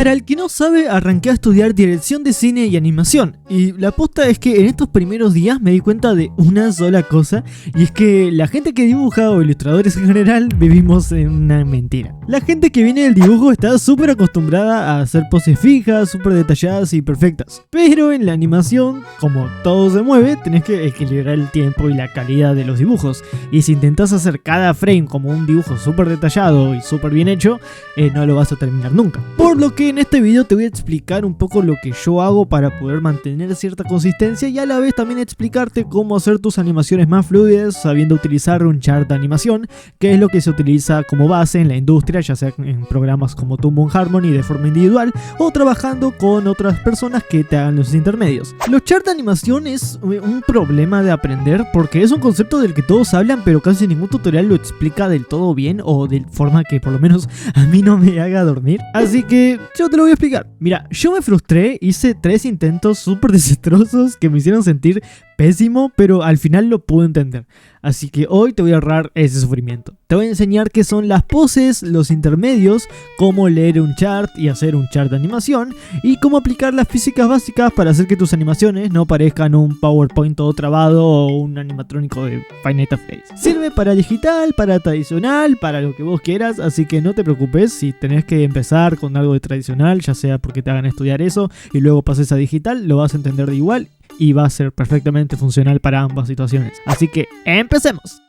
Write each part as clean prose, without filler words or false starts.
Para el que no sabe, arranqué a estudiar dirección de cine y animación, y la posta es que en estos primeros días me di cuenta de una sola cosa, y es que la gente que dibuja, o ilustradores en general, vivimos en una mentira. La gente que viene del dibujo está súper acostumbrada a hacer poses fijas, súper detalladas y perfectas, pero en la animación, como todo se mueve, tenés que equilibrar el tiempo y la calidad de los dibujos, y si intentás hacer cada frame como un dibujo súper detallado y súper bien hecho, no lo vas a terminar nunca. Por lo que en este video te voy a explicar un poco lo que yo hago para poder mantener cierta consistencia y a la vez también explicarte cómo hacer tus animaciones más fluidas sabiendo utilizar un chart de animación, que es lo que se utiliza como base en la industria, ya sea en programas como Toon Boom Harmony de forma individual o trabajando con otras personas que te hagan los intermedios. Los charts de animación es un problema de aprender porque es un concepto del que todos hablan, pero casi ningún tutorial lo explica del todo bien o de forma que por lo menos a mí no me haga dormir. Así que yo te lo voy a explicar. Mira, yo me frustré, hice 3 intentos súper desastrosos que me hicieron sentir pésimo, pero al final lo pude entender. Así que hoy te voy a ahorrar ese sufrimiento. Te voy a enseñar qué son las poses, los intermedios, cómo leer un chart y hacer un chart de animación, y cómo aplicar las físicas básicas para hacer que tus animaciones no parezcan un PowerPoint todo trabado o un animatrónico de Five Nights at Freddy's. Sirve para digital, para tradicional, para lo que vos quieras, así que no te preocupes si tenés que empezar con algo de tradicional, ya sea porque te hagan estudiar eso y luego pases a digital, lo vas a entender de igual y va a ser perfectamente funcional para ambas situaciones. Así que ¡empecemos!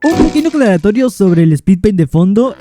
Un pequeño aclaratorio sobre el speed paint de fondo.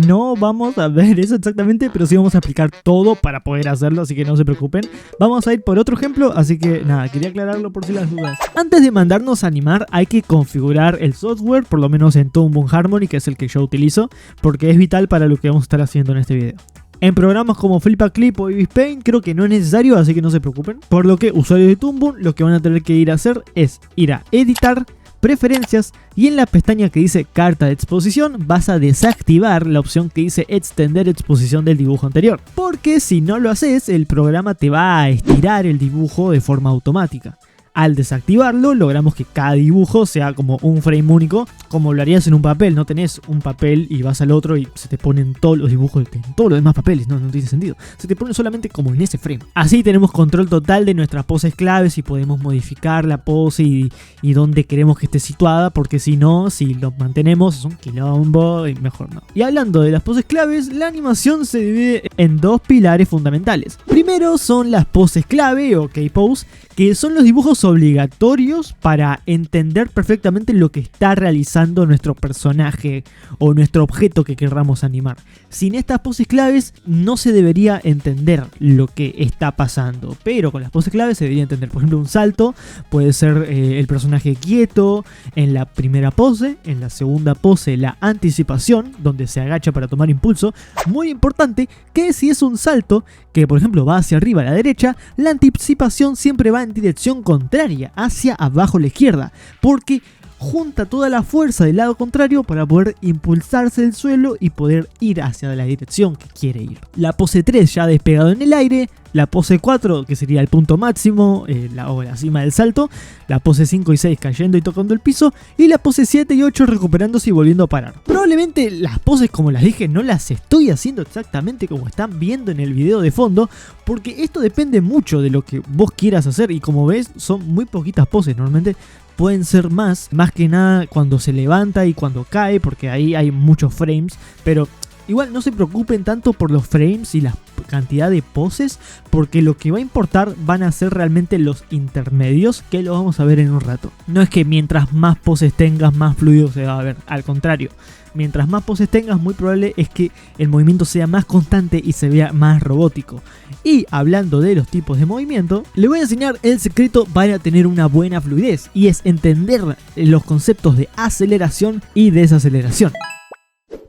No vamos a ver eso exactamente, pero sí vamos a explicar todo para poder hacerlo, así que no se preocupen. Vamos a ir por otro ejemplo, así que nada, quería aclararlo por si las dudas. Antes de mandarnos a animar hay que configurar el software, por lo menos en Toon Boom Harmony, que es el que yo utilizo, porque es vital para lo que vamos a estar haciendo en este video. En programas como Flipaclip o Ibis Paint creo que no es necesario, así que no se preocupen. Por lo que usuarios de Toon Boom lo que van a tener que ir a hacer es ir a editar, preferencias, y en la pestaña que dice carta de exposición vas a desactivar la opción que dice extender exposición del dibujo anterior, porque si no lo haces el programa te va a estirar el dibujo de forma automática. Al desactivarlo logramos que cada dibujo sea como un frame único, como lo harías en un papel. No tenés un papel y vas al otro y se te ponen todos los dibujos en todos los demás papeles, no tiene sentido. Se te ponen solamente como en ese frame. Así tenemos control total de nuestras poses claves y podemos modificar la pose y dónde queremos que esté situada, porque si no, si lo mantenemos es un quilombo y mejor no. Y hablando de las poses claves, la animación se divide en 2 pilares fundamentales. Primero son las poses clave o K-pose, que son los dibujos obligatorios para entender perfectamente lo que está realizando nuestro personaje o nuestro objeto que querramos animar. Sin estas poses claves no se debería entender lo que está pasando, pero con las poses claves se debería entender. Por ejemplo, un salto puede ser el personaje quieto en la primera pose, en la segunda pose la anticipación, donde se agacha para tomar impulso. Muy importante que si es un salto que por ejemplo va hacia arriba a la derecha, la anticipación siempre va en dirección contraria, hacia abajo a la izquierda, porque junta toda la fuerza del lado contrario para poder impulsarse del suelo y poder ir hacia la dirección que quiere ir. La pose 3 ya despegado en el aire, la pose 4 que sería el punto máximo o la cima del salto, la pose 5 y 6 cayendo y tocando el piso, y la pose 7 y 8 recuperándose y volviendo a parar. Probablemente las poses, como las dije, no las estoy haciendo exactamente como están viendo en el video de fondo, porque esto depende mucho de lo que vos quieras hacer, y como ves son muy poquitas poses. Normalmente pueden ser más que nada cuando se levanta y cuando cae, porque ahí hay muchos frames, pero igual no se preocupen tanto por los frames y la cantidad de poses, porque lo que va a importar van a ser realmente los intermedios, que lo vamos a ver en un rato. No es que mientras más poses tengas más fluido se va a ver, al contrario. Mientras más poses tengas, muy probable es que el movimiento sea más constante y se vea más robótico. Y hablando de los tipos de movimiento, le voy a enseñar el secreto para tener una buena fluidez, y es entender los conceptos de aceleración y desaceleración.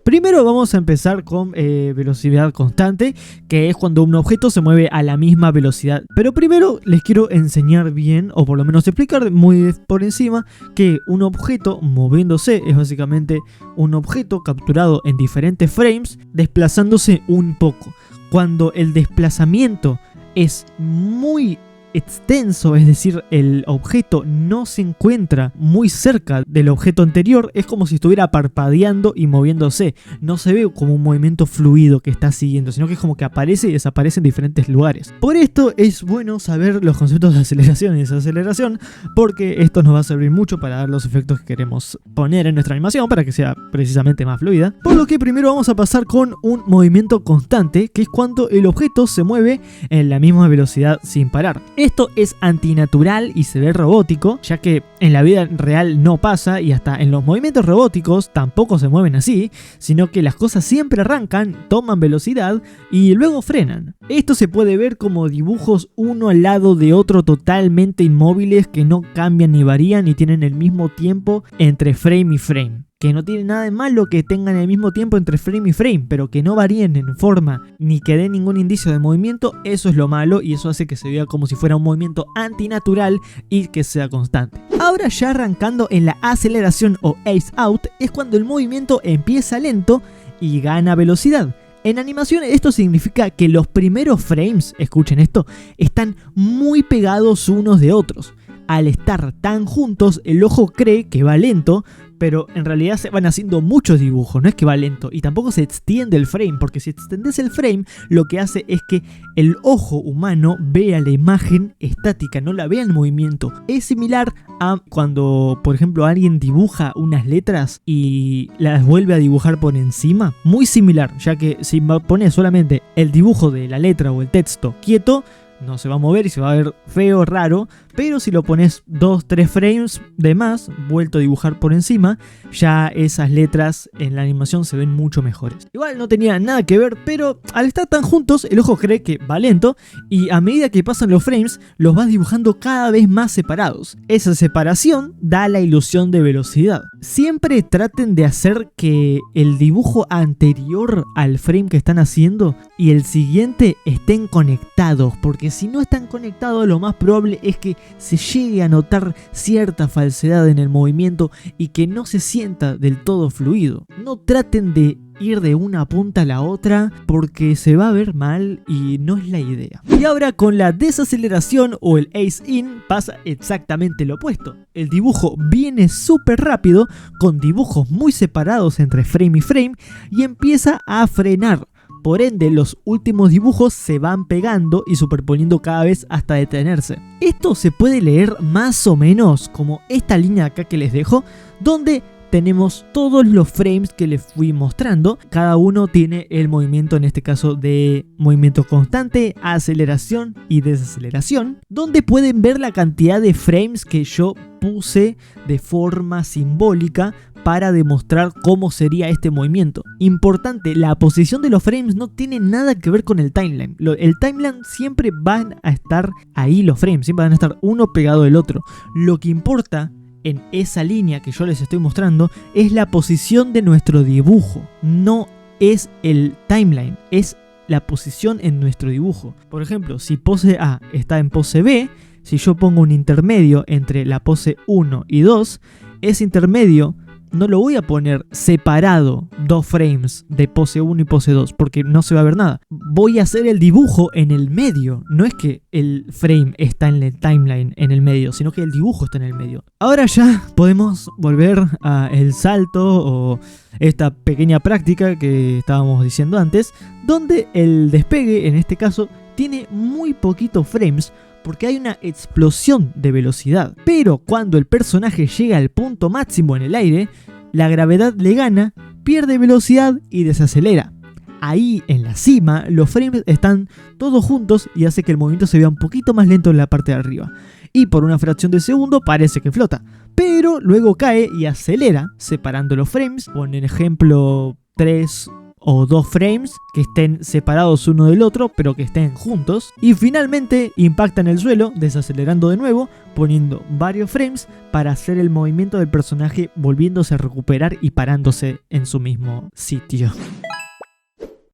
Primero vamos a empezar con velocidad constante, que es cuando un objeto se mueve a la misma velocidad. Pero primero les quiero enseñar bien, o por lo menos explicar muy por encima, que un objeto moviéndose es básicamente un objeto capturado en diferentes frames, desplazándose un poco. Cuando el desplazamiento es muy extenso, es decir, el objeto no se encuentra muy cerca del objeto anterior, es como si estuviera parpadeando y moviéndose. No se ve como un movimiento fluido que está siguiendo, sino que es como que aparece y desaparece en diferentes lugares. Por esto es bueno saber los conceptos de aceleración y desaceleración, porque esto nos va a servir mucho para dar los efectos que queremos poner en nuestra animación para que sea precisamente más fluida. Por lo que primero vamos a pasar con un movimiento constante, que es cuando el objeto se mueve en la misma velocidad sin parar. Esto es antinatural y se ve robótico, ya que en la vida real no pasa y hasta en los movimientos robóticos tampoco se mueven así, sino que las cosas siempre arrancan, toman velocidad y luego frenan. Esto se puede ver como dibujos uno al lado de otro totalmente inmóviles que no cambian ni varían y tienen el mismo tiempo entre frame y frame. Que no tiene nada de malo que tengan el mismo tiempo entre frame y frame, pero que no varíen en forma ni que den ningún indicio de movimiento, eso es lo malo y eso hace que se vea como si fuera un movimiento antinatural y que sea constante. Ahora ya arrancando en la aceleración o ace out es cuando el movimiento empieza lento y gana velocidad. En animación esto significa que los primeros frames, escuchen esto, están muy pegados unos de otros. Al estar tan juntos, el ojo cree que va lento, pero en realidad se van haciendo muchos dibujos, no es que va lento, y tampoco se extiende el frame, porque si extendes el frame, lo que hace es que el ojo humano vea la imagen estática, no la vea en movimiento. Es similar a cuando, por ejemplo, alguien dibuja unas letras y las vuelve a dibujar por encima. Muy similar, ya que si pones solamente el dibujo de la letra o el texto quieto, no se va a mover y se va a ver feo, raro, pero si lo pones 2-3 frames de más, vuelto a dibujar por encima, ya esas letras en la animación se ven mucho mejores. Igual no tenía nada que ver, pero al estar tan juntos, el ojo cree que va lento y a medida que pasan los frames, los vas dibujando cada vez más separados. Esa separación da la ilusión de velocidad. Siempre traten de hacer que el dibujo anterior al frame que están haciendo y el siguiente estén conectados, porque si no están conectados, lo más probable es que se llegue a notar cierta falsedad en el movimiento y que no se sienta del todo fluido. No traten de ir de una punta a la otra porque se va a ver mal y no es la idea. Y ahora con la desaceleración o el ace in pasa exactamente lo opuesto. El dibujo viene súper rápido con dibujos muy separados entre frame y frame y empieza a frenar. Por ende, los últimos dibujos se van pegando y superponiendo cada vez hasta detenerse. Esto se puede leer más o menos como esta línea acá que les dejo, donde tenemos todos los frames que les fui mostrando. Cada uno tiene el movimiento, en este caso de movimiento constante, aceleración y desaceleración, donde pueden ver la cantidad de frames que yo puse de forma simbólica para demostrar cómo sería este movimiento. Importante, la posición de los frames no tiene nada que ver con el timeline. El timeline siempre van a estar ahí, los frames siempre van a estar uno pegado del otro. Lo que importa en esa línea que yo les estoy mostrando es la posición de nuestro dibujo, no es el timeline, es la posición en nuestro dibujo. Por ejemplo, si pose A está en pose B, si yo pongo un intermedio entre la pose 1 y 2, ese intermedio no lo voy a poner separado 2 frames de pose 1 y pose 2 porque no se va a ver nada. Voy a hacer el dibujo en el medio. No es que el frame está en el timeline en el medio, sino que el dibujo está en el medio. Ahora ya podemos volver a el salto o esta pequeña práctica que estábamos diciendo antes, donde el despegue en este caso tiene muy poquitos frames porque hay una explosión de velocidad. Pero cuando el personaje llega al punto máximo en el aire, la gravedad le gana, pierde velocidad y desacelera. Ahí en la cima, los frames están todos juntos y hace que el movimiento se vea un poquito más lento en la parte de arriba. Y por una fracción de segundo parece que flota, pero luego cae y acelera, separando los frames. Por ejemplo, 3 o 2 frames que estén separados uno del otro pero que estén juntos, y finalmente impacta en el suelo desacelerando de nuevo, poniendo varios frames para hacer el movimiento del personaje volviéndose a recuperar y parándose en su mismo sitio.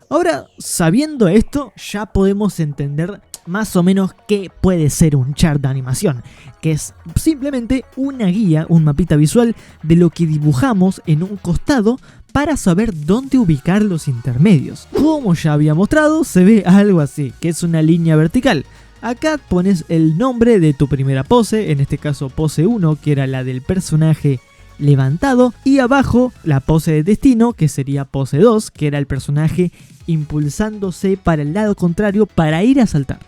Ahora, sabiendo esto, ya podemos entender más o menos qué puede ser un chart de animación, que es simplemente una guía, un mapita visual de lo que dibujamos en un costado para saber dónde ubicar los intermedios. Como ya había mostrado, se ve algo así, que es una línea vertical. Acá pones el nombre de tu primera pose, en este caso pose 1, que era la del personaje levantado, y abajo la pose de destino, que sería pose 2, que era el personaje impulsándose para el lado contrario para ir a saltar.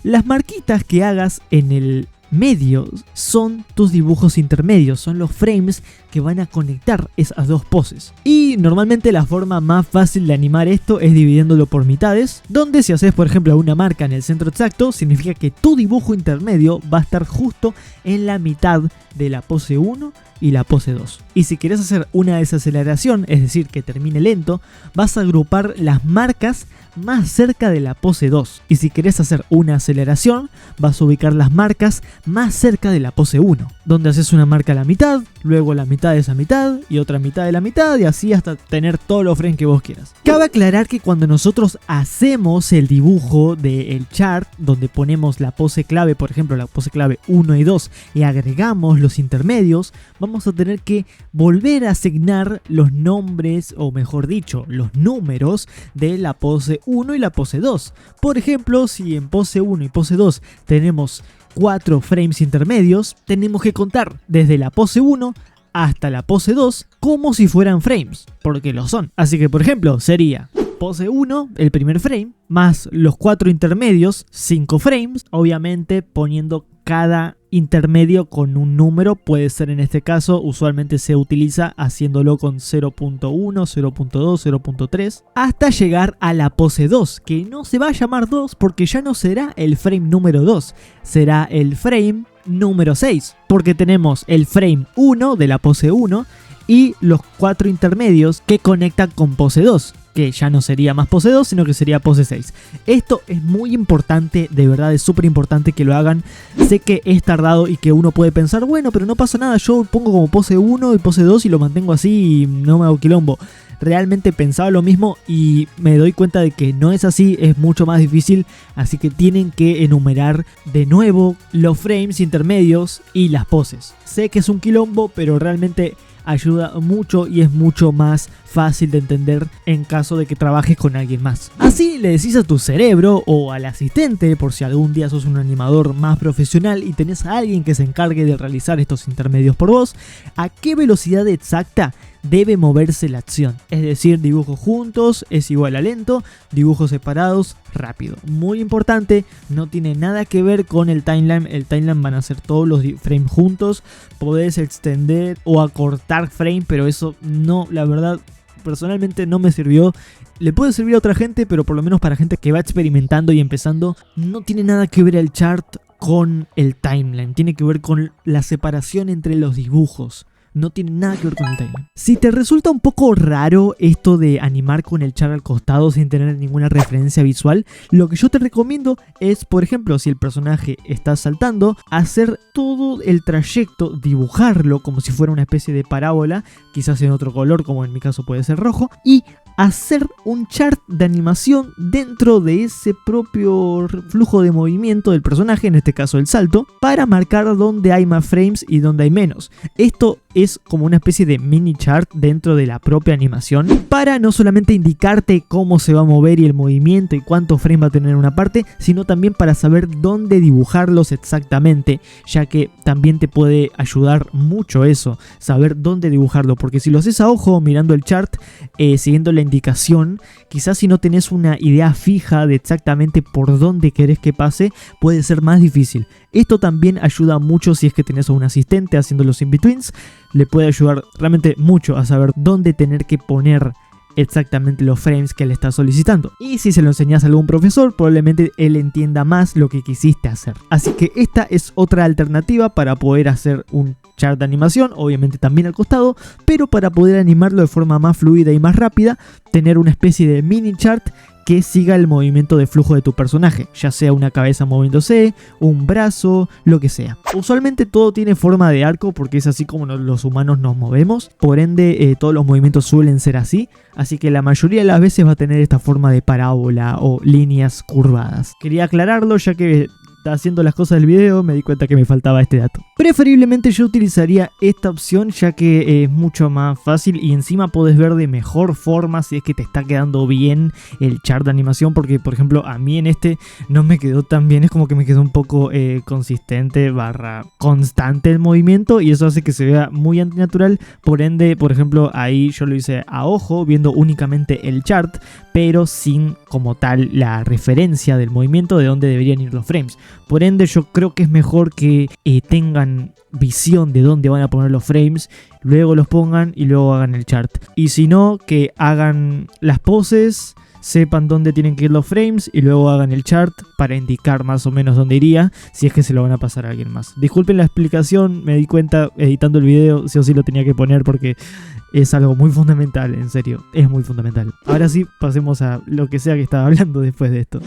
Las marquitas que hagas en el medio son tus dibujos intermedios, son los frames que van a conectar esas dos poses. Y normalmente la forma más fácil de animar esto es dividiéndolo por mitades, donde si haces por ejemplo una marca en el centro exacto, significa que tu dibujo intermedio va a estar justo en la mitad de la pose 1 y la pose 2. Y si quieres hacer una desaceleración, es decir, que termine lento, vas a agrupar las marcas más cerca de la pose 2. Y si querés hacer una aceleración, vas a ubicar las marcas más cerca de la pose 1, donde haces una marca a la mitad, luego la mitad de esa mitad y otra mitad de la mitad, y así hasta tener todos los frames que vos quieras. Cabe aclarar que cuando nosotros hacemos el dibujo del chart, donde ponemos la pose clave, por ejemplo la pose clave 1 y 2, y agregamos los intermedios, vamos a tener que volver a asignar los nombres, o mejor dicho, los números de la pose 1 y la pose 2. Por ejemplo, si en pose 1 y pose 2 tenemos 4 frames intermedios, tenemos que contar desde la pose 1 hasta la pose 2 como si fueran frames, porque lo son. Así que por ejemplo sería pose 1, el primer frame, más los 4 intermedios, 5 frames, obviamente poniendo cada intermedio con un número, puede ser en este caso, usualmente se utiliza haciéndolo con 0.1, 0.2, 0.3, hasta llegar a la pose 2, que no se va a llamar 2 porque ya no será el frame número 2, será el frame número 6, porque tenemos el frame 1 de la pose 1 y los 4 intermedios que conectan con pose 2, que ya no sería más pose 2, sino que sería pose 6. Esto es muy importante, de verdad es súper importante que lo hagan. Sé que es tardado y que uno puede pensar, bueno, pero no pasa nada, yo pongo como pose 1 y pose 2 y lo mantengo así y no me hago quilombo. Realmente pensaba lo mismo y me doy cuenta de que no es así, es mucho más difícil, así que tienen que enumerar de nuevo los frames intermedios y las poses. Sé que es un quilombo, pero realmente ayuda mucho y es mucho más fácil de entender en caso de que trabajes con alguien más. Así le decís a tu cerebro o al asistente, por si algún día sos un animador más profesional y tenés a alguien que se encargue de realizar estos intermedios por vos, a qué velocidad exacta debe moverse la acción. Es decir, dibujos juntos es igual a lento, dibujos separados rápido. Muy importante, no tiene nada que ver con el timeline. El timeline van a ser todos los frames juntos. Podés extender o acortar frame, pero eso no, la verdad, personalmente no me sirvió. Le puede servir a otra gente, pero por lo menos para gente que va experimentando y empezando, no tiene nada que ver el chart con el timeline. Tiene que ver con la separación entre los dibujos. No tiene nada que ver con el timeline. Si te resulta un poco raro esto de animar con el chart al costado sin tener ninguna referencia visual, lo que yo te recomiendo es, por ejemplo, si el personaje está saltando, hacer todo el trayecto, dibujarlo como si fuera una especie de parábola, quizás en otro color, como en mi caso puede ser rojo, y hacer un chart de animación dentro de ese propio flujo de movimiento del personaje, en este caso el salto, para marcar dónde hay más frames y dónde hay menos. Esto es como una especie de mini chart dentro de la propia animación, para no solamente indicarte cómo se va a mover y el movimiento y cuántos frames va a tener una parte, sino también para saber dónde dibujarlos exactamente, ya que también te puede ayudar mucho eso, saber dónde dibujarlo, porque si lo haces a ojo mirando el chart, siguiendo la indicación, quizás si no tenés una idea fija de exactamente por dónde querés que pase, puede ser más difícil. Esto también ayuda mucho si es que tenés a un asistente haciendo los in-betweens, le puede ayudar realmente mucho a saber dónde tener que poner exactamente los frames que le estás solicitando. Y si se lo enseñas a algún profesor, probablemente él entienda más lo que quisiste hacer. Así que esta es otra alternativa para poder hacer un chart de animación, obviamente también al costado, pero para poder animarlo de forma más fluida y más rápida, tener una especie de mini chart que siga el movimiento de flujo de tu personaje, ya sea una cabeza moviéndose, un brazo, lo que sea. Usualmente todo tiene forma de arco porque es así como los humanos nos movemos, por ende todos los movimientos suelen ser así que la mayoría de las veces va a tener esta forma de parábola o líneas curvadas. Quería aclararlo ya que haciendo las cosas del video me di cuenta que me faltaba este dato. Preferiblemente yo utilizaría esta opción ya que es mucho más fácil y encima podés ver de mejor forma si es que te está quedando bien el chart de animación, porque por ejemplo a mí en este no me quedó tan bien, es como que me quedó un poco consistente / constante el movimiento y eso hace que se vea muy antinatural. Por ende, por ejemplo, ahí yo lo hice a ojo viendo únicamente el chart, pero sin como tal la referencia del movimiento de dónde deberían ir los frames. Por ende, yo creo que es mejor que tengan visión de dónde van a poner los frames, luego los pongan y luego hagan el chart. Y si no, que hagan las poses, sepan dónde tienen que ir los frames y luego hagan el chart para indicar más o menos dónde iría, si es que se lo van a pasar a alguien más. Disculpen la explicación, me di cuenta editando el video, sí o sí lo tenía que poner porque es algo muy fundamental, en serio, es muy fundamental. Ahora sí, pasemos a lo que sea que estaba hablando después de esto.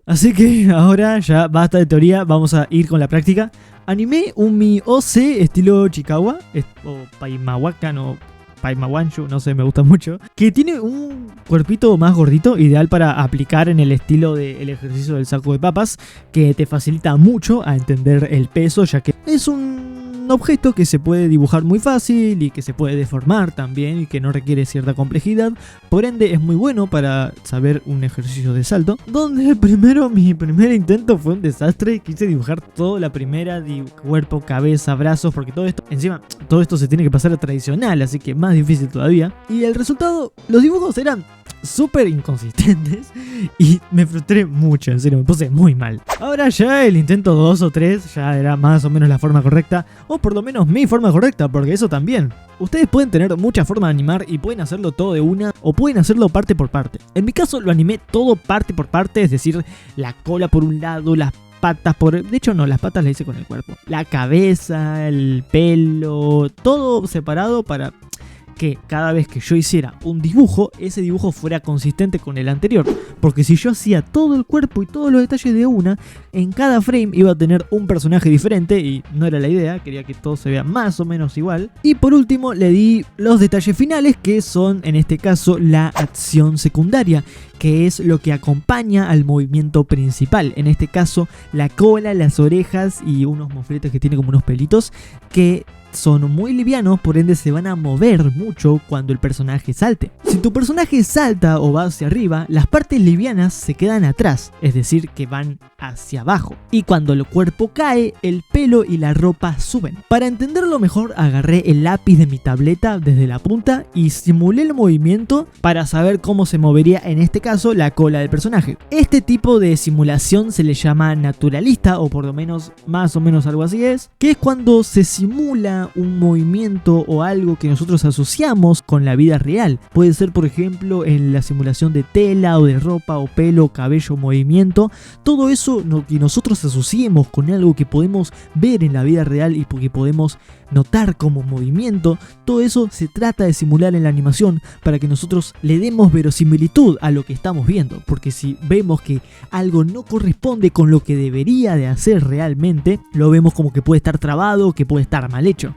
Así que ahora ya basta de teoría, vamos a ir con la práctica. Animé un Mi OC estilo Chikawa, o Paimawakan o Paimawanshu, no sé, me gusta mucho, que tiene un cuerpito más gordito, ideal para aplicar en el estilo del ejercicio del saco de papas, que te facilita mucho a entender el peso, ya que es un objeto que se puede dibujar muy fácil y que se puede deformar también y que no requiere cierta complejidad. Por ende es muy bueno para saber un ejercicio de salto, donde mi primer intento fue un desastre. Quise dibujar toda la primera, cuerpo, cabeza, brazos, porque todo esto, encima todo esto se tiene que pasar a tradicional, así que más difícil todavía. Y el resultado, los dibujos eran súper inconsistentes y me frustré mucho, en serio, me puse muy mal. Ahora ya el intento 2 o 3 ya era más o menos la forma correcta, o por lo menos mi forma correcta, porque eso también. Ustedes pueden tener muchas formas de animar y pueden hacerlo todo de una o pueden hacerlo parte por parte. En mi caso lo animé todo parte por parte, es decir, la cola por un lado, las patas de hecho no, las patas las hice con el cuerpo, la cabeza, el pelo, todo separado para que cada vez que yo hiciera un dibujo, ese dibujo fuera consistente con el anterior, porque si yo hacía todo el cuerpo y todos los detalles de una, en cada frame iba a tener un personaje diferente y no era la idea, quería que todo se vea más o menos igual. Y por último le di los detalles finales, que son en este caso la acción secundaria, que es lo que acompaña al movimiento principal, en este caso la cola, las orejas y unos mofletes que tiene como unos pelitos que son muy livianos, por ende se van a mover mucho cuando el personaje salte. Si tu personaje salta o va hacia arriba, las partes livianas se quedan atrás, es decir que van hacia abajo. Y cuando el cuerpo cae, el pelo y la ropa suben. Para entenderlo mejor, agarré el lápiz de mi tableta desde la punta y simulé el movimiento para saber cómo se movería en este caso la cola del personaje. Este tipo de simulación se le llama naturalista, o por lo menos más o menos algo así es, que es cuando se simula un movimiento o algo que nosotros asociamos con la vida real. Puede ser por ejemplo en la simulación de tela o de ropa o pelo, cabello, movimiento. Todo eso que nosotros asociemos con algo que podemos ver en la vida real y que podemos notar como movimiento, todo eso se trata de simular en la animación para que nosotros le demos verosimilitud a lo que estamos viendo, porque si vemos que algo no corresponde con lo que debería de hacer realmente, lo vemos como que puede estar trabado, que puede estar mal hecho.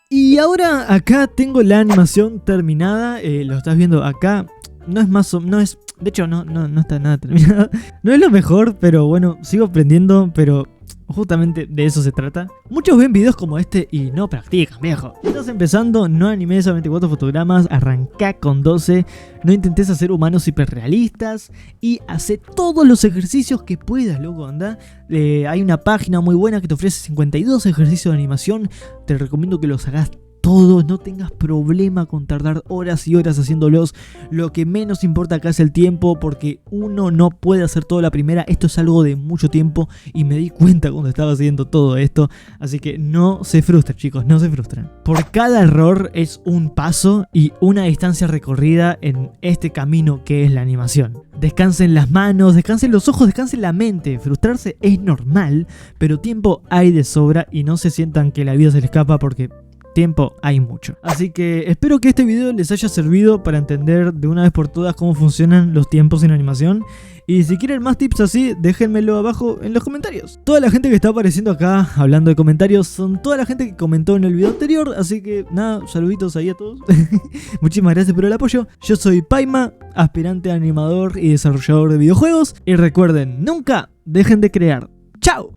Y ahora acá tengo la animación terminada, lo estás viendo acá, de hecho no está nada terminado, no es lo mejor, pero bueno, sigo aprendiendo, pero justamente de eso se trata. Muchos ven videos como este y no practican, viejo. Estás empezando, no animes a 24 fotogramas, arrancá con 12, no intentes hacer humanos hiperrealistas y hace todos los ejercicios que puedas, loco, anda. Hay una página muy buena que te ofrece 52 ejercicios de animación, te recomiendo que los hagas todos, no tengas problema con tardar horas y horas haciéndolos. Lo que menos importa acá es el tiempo, porque uno no puede hacer todo a la primera. Esto es algo de mucho tiempo y me di cuenta cuando estaba haciendo todo esto. Así que no se frustren, chicos, no se frustren. Por cada error es un paso y una distancia recorrida en este camino que es la animación. Descansen las manos, descansen los ojos, descansen la mente. Frustrarse es normal, pero tiempo hay de sobra y no se sientan que la vida se les escapa, porque tiempo hay mucho. Así que espero que este video les haya servido para entender de una vez por todas cómo funcionan los tiempos en animación. Y si quieren más tips así, déjenmelo abajo en los comentarios. Toda la gente que está apareciendo acá hablando de comentarios son toda la gente que comentó en el video anterior. Así que nada, saluditos ahí a todos. Muchísimas gracias por el apoyo. Yo soy Paima aspirante animador y desarrollador de videojuegos. Y recuerden, nunca dejen de crear. ¡Chao!